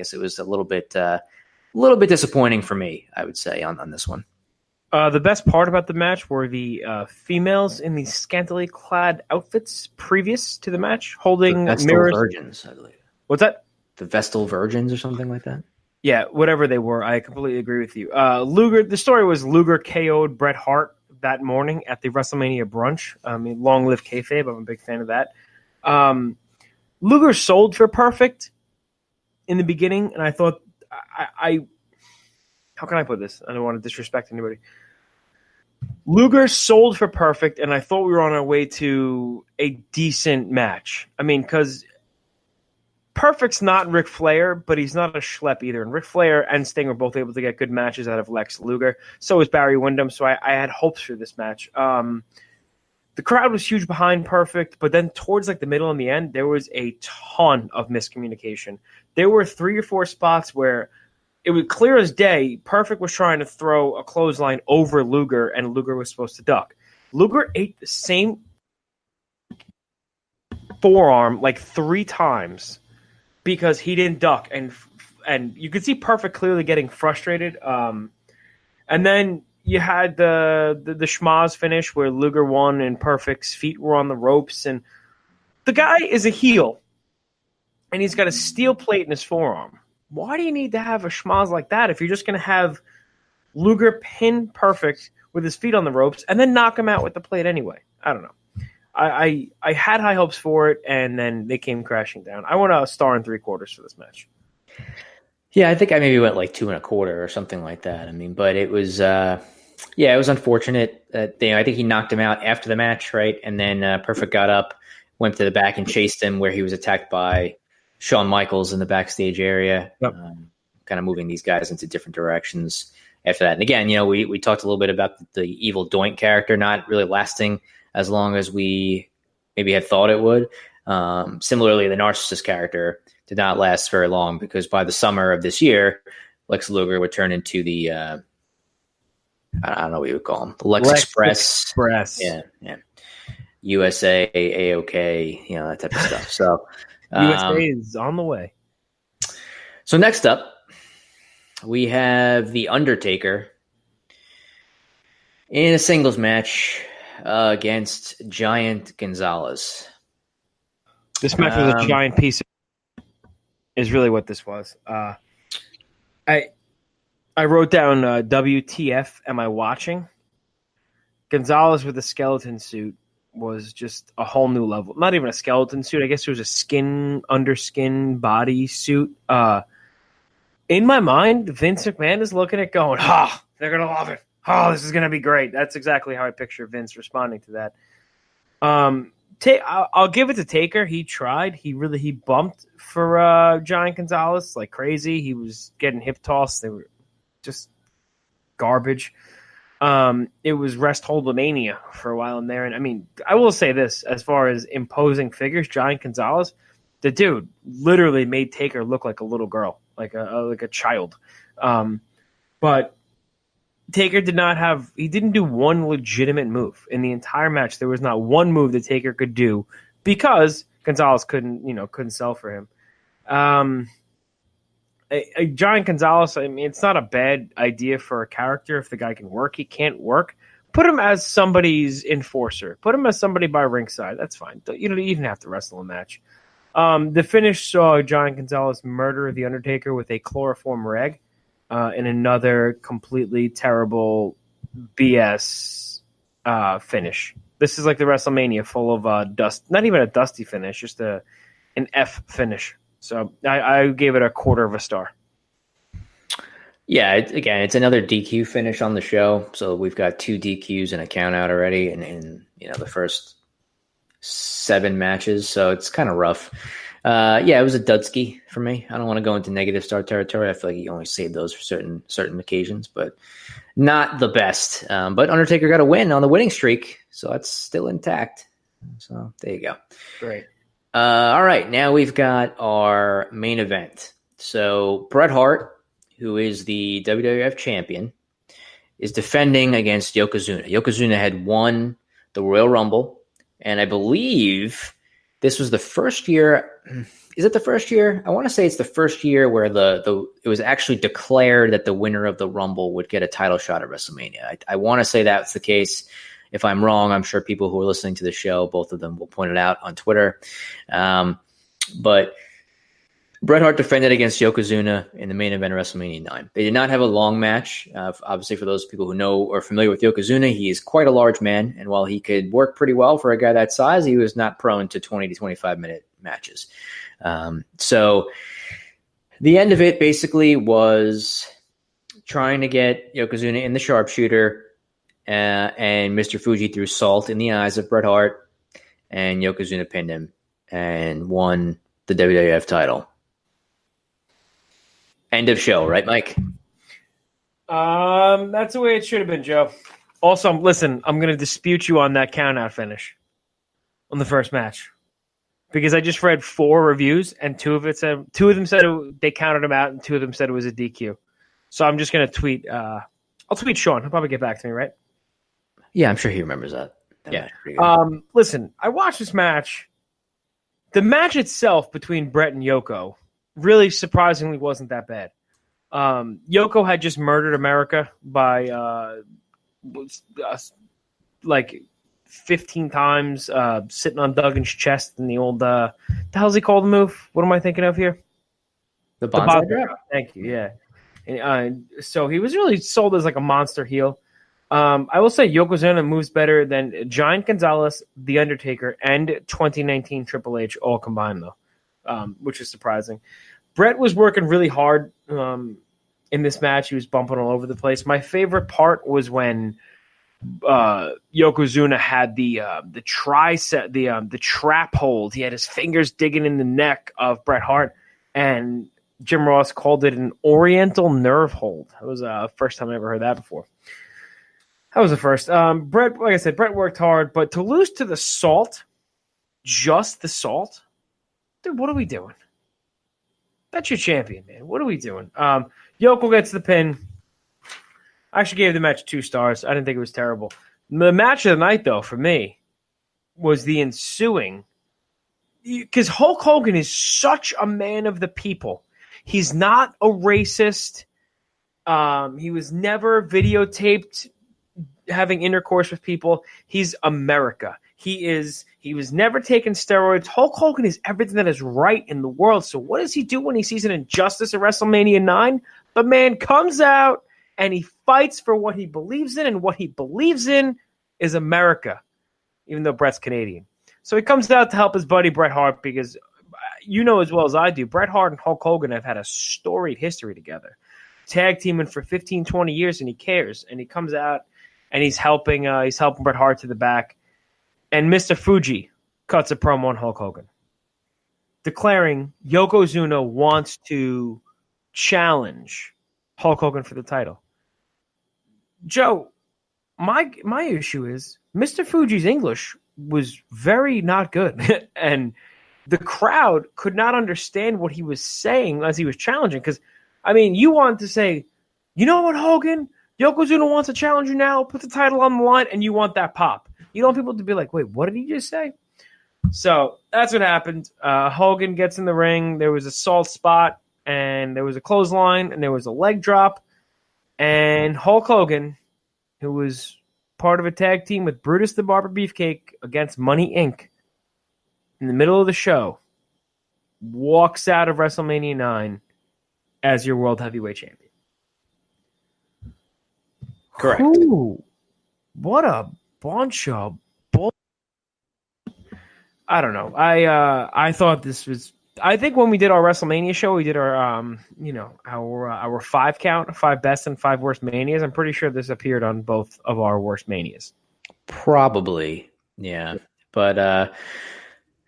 guess it was a little bit disappointing for me, I would say, on this one. The best part about the match were the females in the scantily clad outfits previous to the match, holding the Vestal mirrors. Virgins, I believe. What's that? The Vestal Virgins or something like that? Yeah, whatever they were. I completely agree with you. Luger. The story was Luger KO'd Bret Hart that morning at the WrestleMania brunch. I mean, long live kayfabe. I'm a big fan of that. Luger sold for Perfect in the beginning, and I thought, how can I put this? I don't want to disrespect anybody. Luger sold for Perfect, and I thought we were on our way to a decent match. I mean, because Perfect's not Ric Flair, but he's not a schlep either. And Ric Flair and Sting were both able to get good matches out of Lex Luger. So was Barry Windham, so I had hopes for this match. The crowd was huge behind Perfect, but then towards like the middle and the end, there was a ton of miscommunication. There were 3 or 4 spots where it was clear as day, Perfect was trying to throw a clothesline over Luger, and Luger was supposed to duck. Luger ate the same forearm like 3 times because he didn't duck, and you could see Perfect clearly getting frustrated. And then you had the schmaz finish where Luger won and Perfect's feet were on the ropes, and the guy is a heel, and he's got a steel plate in his forearm. Why do you need to have a schmaz like that if you're just going to have Luger pin Perfect with his feet on the ropes and then knock him out with the plate anyway? I don't know. I had high hopes for it, and then they came crashing down. I want a 1 3/4 for this match. Yeah, I think I maybe went like 2 1/4 or something like that. I mean, but it was, it was unfortunate that I think he knocked him out after the match, right? And then Perfect got up, went to the back and chased him where he was attacked by Shawn Michaels in the backstage area, yep. Kind of moving these guys into different directions after that. And again, we talked a little bit about the evil Doink character not really lasting as long as we maybe had thought it would. Similarly, the Narcissist character did not last very long because by the summer of this year, Lex Luger would turn into the, I don't know what you would call him, the Lex Express. Yeah. USA, AOK, that type of stuff. So USA is on the way. So next up, we have The Undertaker in a singles match against Giant Gonzalez. This match was a giant piece is really what this was. I wrote down WTF am I watching? Gonzalez with a skeleton suit was just a whole new level. Not even a skeleton suit. I guess it was a underskin body suit. In my mind, Vince McMahon is looking at going, they're going to love it. This is going to be great. That's exactly how I picture Vince responding to that. I'll give it to Taker. He tried. He bumped for Giant Gonzalez like crazy. He was getting hip tossed. They were just garbage. It was rest hold mania for a while in there. And I mean, I will say this, as far as imposing figures, Giant Gonzalez, the dude literally made Taker look like a little girl, like a child. But Taker didn't do one legitimate move in the entire match. There was not one move that Taker could do because Gonzalez couldn't sell for him. A Giant Gonzalez, I mean, it's not a bad idea for a character if the guy can work. He can't work. Put him as somebody's enforcer. Put him as somebody by ringside. That's fine. You don't even have to wrestle a match. The finish saw Giant Gonzalez murder The Undertaker with a chloroform rag in another completely terrible BS finish. This is like the WrestleMania full of dust. Not even a dusty finish, just an F finish. So I gave it a 1/4 star. Yeah, it's another DQ finish on the show. So we've got 2 DQs and a count out already in the first 7 matches. So it's kind of rough. It was a dudski for me. I don't want to go into negative star territory. I feel like you only save those for certain occasions, but not the best. But Undertaker got a win on the winning streak, so that's still intact. So there you go. Great. All right, now we've got our main event. So Bret Hart, who is the WWF champion, is defending against Yokozuna. Yokozuna had won the Royal Rumble, and I believe this was the first year. Is it the first year? I want to say it's the first year where it was actually declared that the winner of the Rumble would get a title shot at WrestleMania. I want to say that's the case. If I'm wrong, I'm sure people who are listening to the show, both of them, will point it out on Twitter. But Bret Hart defended against Yokozuna in the main event of WrestleMania 9. They did not have a long match. Obviously, for those people who know or are familiar with Yokozuna, he is quite a large man. And while he could work pretty well for a guy that size, he was not prone to 20 to 25-minute matches. So the end of it basically was trying to get Yokozuna in the sharpshooter, and Mr. Fuji threw salt in the eyes of Bret Hart, and Yokozuna pinned him and won the WWF title. End of show, right, Mike? That's the way it should have been, Joe. Also, listen, I'm going to dispute you on that count-out finish on the first match, because I just read 4 reviews, and two of them said they counted him out, and 2 of them said it was a DQ. So I'm just going to tweet. I'll tweet Sean. He'll probably get back to me, right? Yeah, I'm sure he remembers that. Yeah. Listen, I watched this match. The match itself between Bret and Yoko really surprisingly wasn't that bad. Yoko had just murdered America by like 15 times, sitting on Duggan's chest in the old the hell's he called the move? What am I thinking of here? The Bonsai Drop? Thank you. Yeah. And, so he was really sold as like a monster heel. I will say Yokozuna moves better than Giant Gonzalez, The Undertaker, and 2019 Triple H all combined, though, which is surprising. Bret was working really hard in this match. He was bumping all over the place. My favorite part was when Yokozuna had the tricep, the trap hold. He had his fingers digging in the neck of Bret Hart, and Jim Ross called it an Oriental nerve hold. That was the first time I ever heard that before. That was the first. Bret, like I said, Bret worked hard, but to lose to the Salt, just the Salt, dude, what are we doing? That's your champion, man. What are we doing? Yoko gets the pin. I actually gave the match 2 stars. I didn't think it was terrible. The match of the night, though, for me, was the ensuing. Because Hulk Hogan is such a man of the people. He's not a racist. He was never videotaped having intercourse with people. He's America. He was never taking steroids. Hulk Hogan is everything that is right in the world. So what does he do when he sees an injustice at WrestleMania 9? The man comes out and he fights for what he believes in, and what he believes in is America, even though Bret's Canadian. So he comes out to help his buddy Bret Hart, because you know as well as I do, Bret Hart and Hulk Hogan have had a storied history together. Tag teaming for 15, 20 years, and he cares. And he comes out and he's helping Bret Hart to the back. And Mr. Fuji cuts a promo on Hulk Hogan, declaring Yokozuna wants to challenge Hulk Hogan for the title. Joe, my issue is Mr. Fuji's English was very not good. And the crowd could not understand what he was saying as he was challenging. Because, I mean, you wanted to say, you know what, Hogan? Yokozuna wants to challenge you now. Put the title on the line, and you want that pop. You don't want people to be like, wait, what did he just say? So that's what happened. Hogan gets in the ring. There was a salt spot, and there was a clothesline, and there was a leg drop. And Hulk Hogan, who was part of a tag team with Brutus the Barber Beefcake against Money Inc., in the middle of the show, walks out of WrestleMania 9 as your World Heavyweight Champion. Correct. Ooh, what a bunch of bull. I don't know. I thought this was. I think when we did our WrestleMania show, we did our our 5 count, 5 best and 5 worst manias. I'm pretty sure this appeared on both of our worst manias. Probably, yeah. But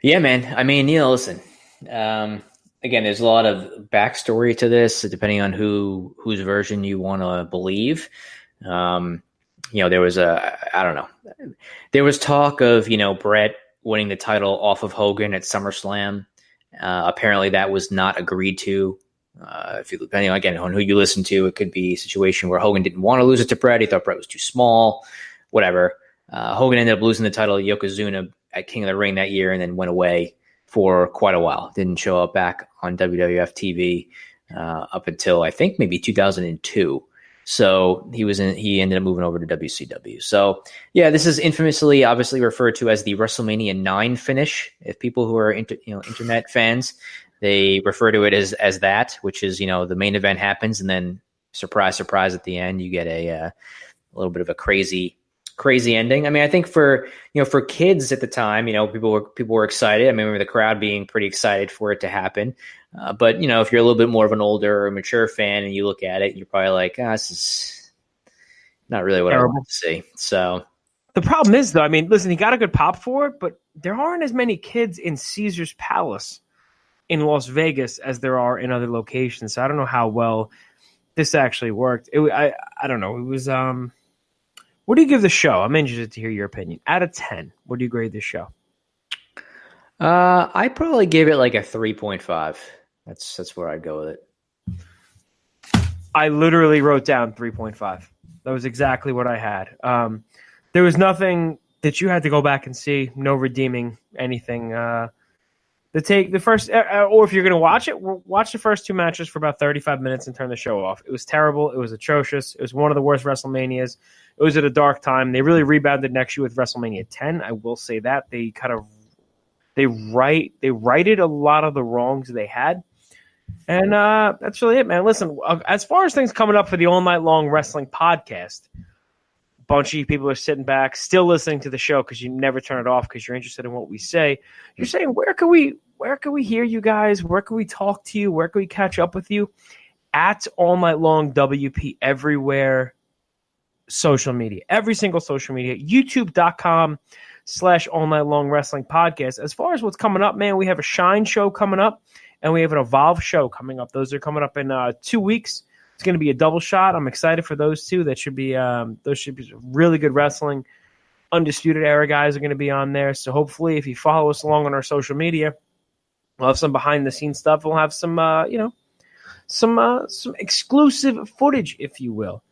yeah, man. I mean, listen. Again, there's a lot of backstory to this, depending on whose version you want to believe. There was there was talk of, Bret winning the title off of Hogan at SummerSlam. Apparently that was not agreed to. Depending on, again, on who you listen to, it could be a situation where Hogan didn't want to lose it to Bret. He thought Bret was too small, whatever. Hogan ended up losing the title to Yokozuna at King of the Ring that year and then went away. for quite a while. Didn't show up back on WWF TV up until I think maybe 2002. So he ended up moving over to WCW. So yeah, this is infamously obviously referred to as the WrestleMania-IX finish. If people who are internet fans, they refer to it as that, which is, the main event happens and then surprise, surprise at the end, you get a little bit of a crazy ending. I mean, I think for kids at the time, people were excited. I mean, remember the crowd being pretty excited for it to happen. But if you're a little bit more of an older or mature fan and you look at it, you're probably like, this is not really what Terrible. I want to see. So the problem is, though, I mean, listen, he got a good pop for it, but there aren't as many kids in Caesar's Palace in Las Vegas as there are in other locations. So I don't know how well this actually worked. I don't know. It was what do you give the show? I'm interested to hear your opinion. Out of 10, what do you grade this show? I probably give it like a 3.5. That's where I'd go with it. I literally wrote down 3.5. That was exactly what I had. There was nothing that you had to go back and see. No redeeming anything. The first, or if you're going to watch it, watch the first 2 matches for about 35 minutes and turn the show off. It was terrible. It was atrocious. It was one of the worst WrestleManias. It was at a dark time. They really rebounded next year with WrestleMania 10. I will say that they righted a lot of the wrongs they had. And that's really it, man. Listen, as far as things coming up for the All Night Long Wrestling podcast, a bunch of you people are sitting back, still listening to the show because you never turn it off because you're interested in what we say. You're saying, where can we hear you guys? Where can we talk to you? Where can we catch up with you? At All Night Long WP everywhere, social media, every single social media, youtube.com/All Night Long Wrestling Podcast. As far as what's coming up, man, we have a Shine show coming up. And we have an Evolve show coming up. Those are coming up in 2 weeks. It's going to be a double shot. I'm excited for those two. Those should be really good wrestling. Undisputed Era guys are going to be on there. So hopefully, if you follow us along on our social media, we'll have some behind the scenes stuff. We'll have some exclusive footage, if you will.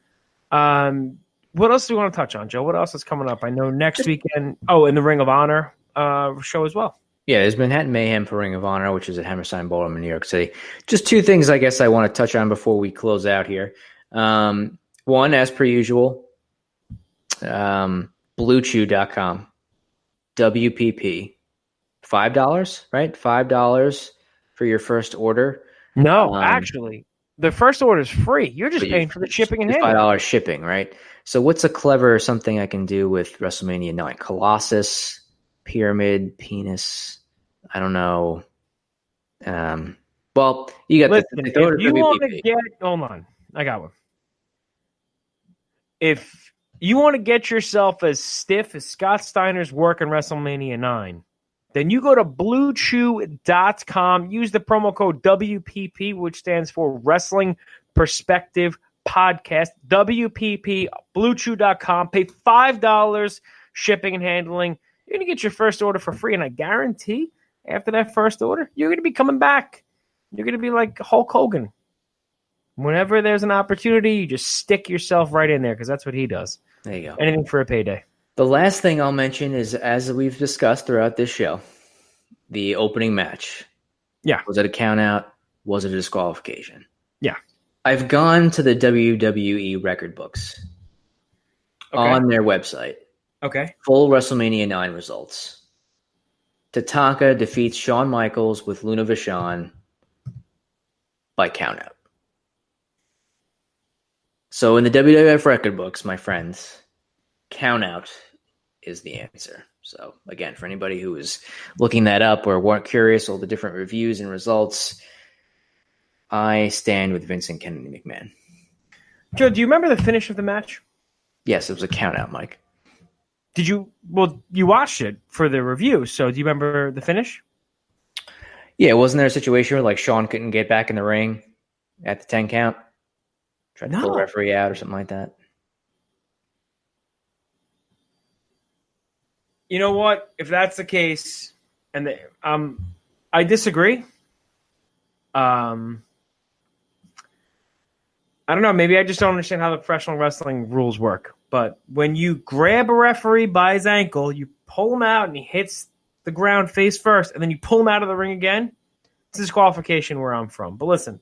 What else do we want to touch on, Joe? What else is coming up? I know next weekend. Oh, and the Ring of Honor show as well. Yeah, there's Manhattan Mayhem for Ring of Honor, which is at Hammerstein Ballroom in New York City. Just 2 things I guess I want to touch on before we close out here. One, as per usual, BlueChew.com, WPP, $5, right? $5 for your first order. No, actually, the first order is free. You're just paying for the shipping and handling. $5 shipping, right? So what's a clever something I can do with WrestleMania-IX? Colossus, Pyramid, Penis, I don't know. Well, you got if you want to get, hold on, I got one. If you want to get yourself as stiff as Scott Steiner's work in WrestleMania-IX, then you go to BlueChew.com, use the promo code WPP, which stands for Wrestling Perspective Podcast, WPP, BlueChew.com, pay $5 shipping and handling. You're going to get your first order for free, and I guarantee after that first order, you're going to be coming back. You're going to be like Hulk Hogan. Whenever there's an opportunity, you just stick yourself right in there because that's what he does. There you go. Anything for a payday. The last thing I'll mention is, as we've discussed throughout this show, the opening match. Yeah. Was it a count out? Was it a disqualification? Yeah. I've gone to the WWE record books on their website. Okay. Full WrestleMania-IX results. Tatanka defeats Shawn Michaels with Luna Vachon by countout. So in the WWF record books, my friends, countout is the answer. So again, for anybody who is looking that up or weren't curious, all the different reviews and results, I stand with Vincent Kennedy McMahon. Joe, do you remember the finish of the match? Yes, it was a countout, Mike. Did you? Well, you watched it for the review, so do you remember the finish? Yeah, wasn't there a situation where like Shawn couldn't get back in the ring at the 10 count? Tried to pull the referee out or something like that. You know what? If that's the case, and I disagree. I don't know. Maybe I just don't understand how the professional wrestling rules work. But when you grab a referee by his ankle, you pull him out and he hits the ground face first, and then you pull him out of the ring again, it's disqualification where I'm from. But listen,